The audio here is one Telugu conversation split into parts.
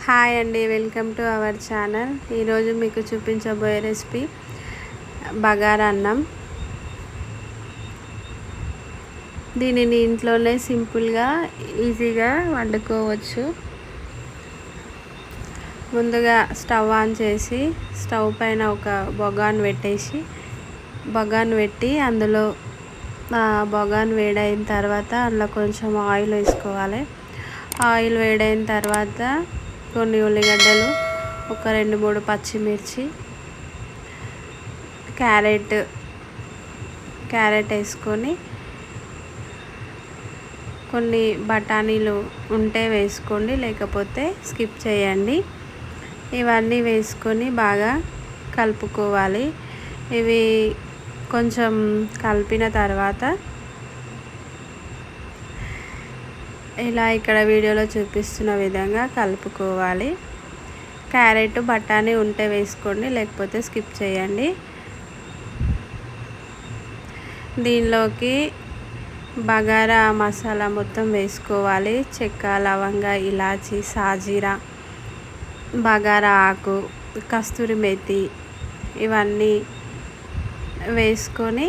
హాయ్ అండి, వెల్కమ్ టు అవర్ ఛానల్. ఈరోజు మీకు చూపించబోయే రెసిపీ బగారా అన్నం. దీనిని ఇంట్లోనే సింపుల్గా ఈజీగా వండుకోవచ్చు. ముందుగా స్టవ్ ఆన్ చేసి స్టవ్ పైన ఒక బగాన్ పెట్టి అందులో బగాన్ వేడైన తర్వాత అందులో కొంచెం ఆయిల్ వేసుకోవాలి. ఆయిల్ వేడైన తర్వాత కొన్ని ఉల్లిగడ్డలు, ఒక 2-3 పచ్చిమిర్చి, క్యారెట్ వేసుకొని కొన్ని బఠానీలు ఉంటే వేసుకోండి, లేకపోతే స్కిప్ చేయండి. ఇవన్నీ వేసుకొని బాగా కలుపుకోవాలి. ఇవి కొంచెం కలిపిన తర్వాత ఇలా ఇక్కడ వీడియోలో చూపిస్తున్న విధంగా కలుపుకోవాలి. క్యారెట్, బఠానీ ఉంటే వేసుకోండి, లేకపోతే స్కిప్ చేయండి. దీనిలోకి బగారా మసాలా మొత్తం వేసుకోవాలి. చెక్క, లవంగ, ఇలాచి, సాజీరా, బగారా ఆకు, కస్తూరి మేతి ఇవన్నీ వేసుకొని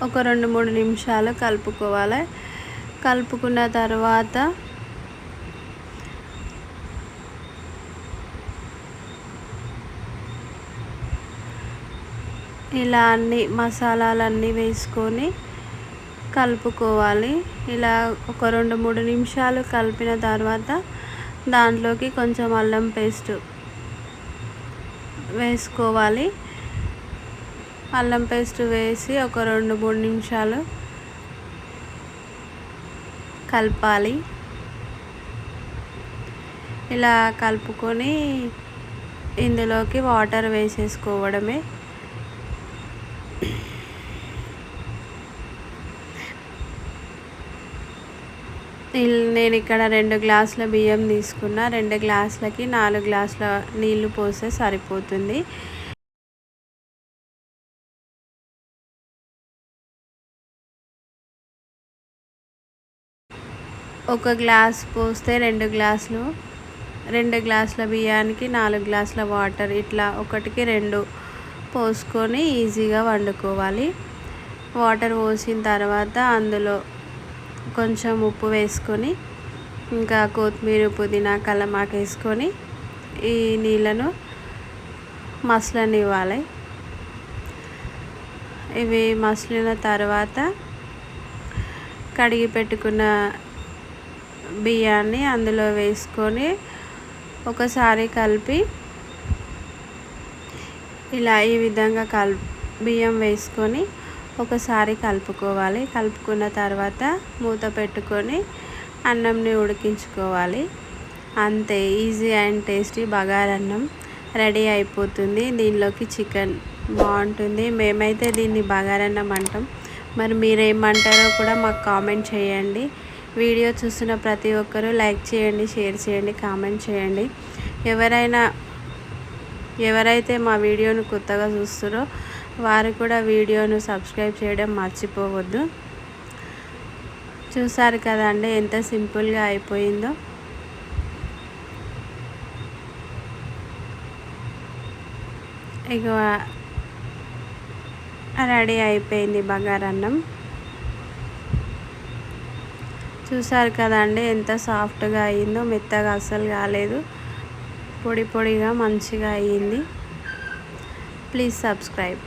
ఒక 2-3 నిమిషాలు కలుపుకోవాలి. కలుపుకున్న తర్వాత ఇలా అన్ని మసాలాలన్నీ వేసుకొని కలుపుకోవాలి. ఇలా ఒక 2-3 నిమిషాలు కలిపిన తర్వాత దాంట్లోకి కొంచెం అల్లం పేస్ట్ వేసుకోవాలి. అల్లం పేస్ట్ వేసి ఒక 2-3 నిమిషాలు కలపాలి. ఇలా కలుపుకొని ఇందులోకి వాటర్ వేసేసుకోవడమే. నేను ఇక్కడ 2 గ్లాసుల బియ్యం తీసుకున్నా. 2 గ్లాసులకి 4 గ్లాసుల నీళ్లు పోస్తే సరిపోతుంది. ఒక గ్లాస్ పోస్తే 2 గ్లాసులు, 2 గ్లాసుల బియ్యానికి 4 గ్లాసుల వాటర్, ఇట్లా 1కి 2 పోసుకొని ఈజీగా వండుకోవాలి. వాటర్ పోసిన తర్వాత అందులో కొంచెం ఉప్పు వేసుకొని, ఇంకా కొత్తిమీర, పుదీనా, కల్లమాకు వేసుకొని ఈ నీళ్ళను మసలనివ్వాలి. ఇవి మసలిన తర్వాత కడిగి పెట్టుకున్న బియ్యాన్ని అందులో వేసుకొని ఒకసారి కలిపి ఇలా ఈ విధంగా బియ్యం వేసుకొని ఒకసారి కలుపుకోవాలి. కలుపుకున్న తర్వాత మూత పెట్టుకొని అన్నంని ఉడికించుకోవాలి. అంతే, ఈజీ అండ్ టేస్టీ బగారా అన్నం రెడీ అయిపోతుంది. దీనిలోకి చికెన్ బాగుంటుంది. మేమైతే దీన్ని బగారా అన్నం అంటాం. మరి మీరేమంటారో కూడా మాకు కామెంట్ చేయండి. వీడియో చూస్తున్న ప్రతి ఒక్కరూ లైక్ చేయండి, షేర్ చేయండి, కామెంట్ చేయండి. ఎవరైతే మా వీడియోను కొత్తగా చూస్తారో వారు కూడా వీడియోను సబ్స్క్రైబ్ చేయడం మర్చిపోవద్దు. చూసారు కదండి ఎంత సింపుల్గా అయిపోయిందో. ఇక రెడీ అయిపోయింది బగారా అన్నం. చూసారు కదండి ఎంత సాఫ్ట్గా అయ్యిందో. మెత్తగా అస్సలు కాలేదు, పొడిగా మంచిగా అయ్యింది. Please subscribe.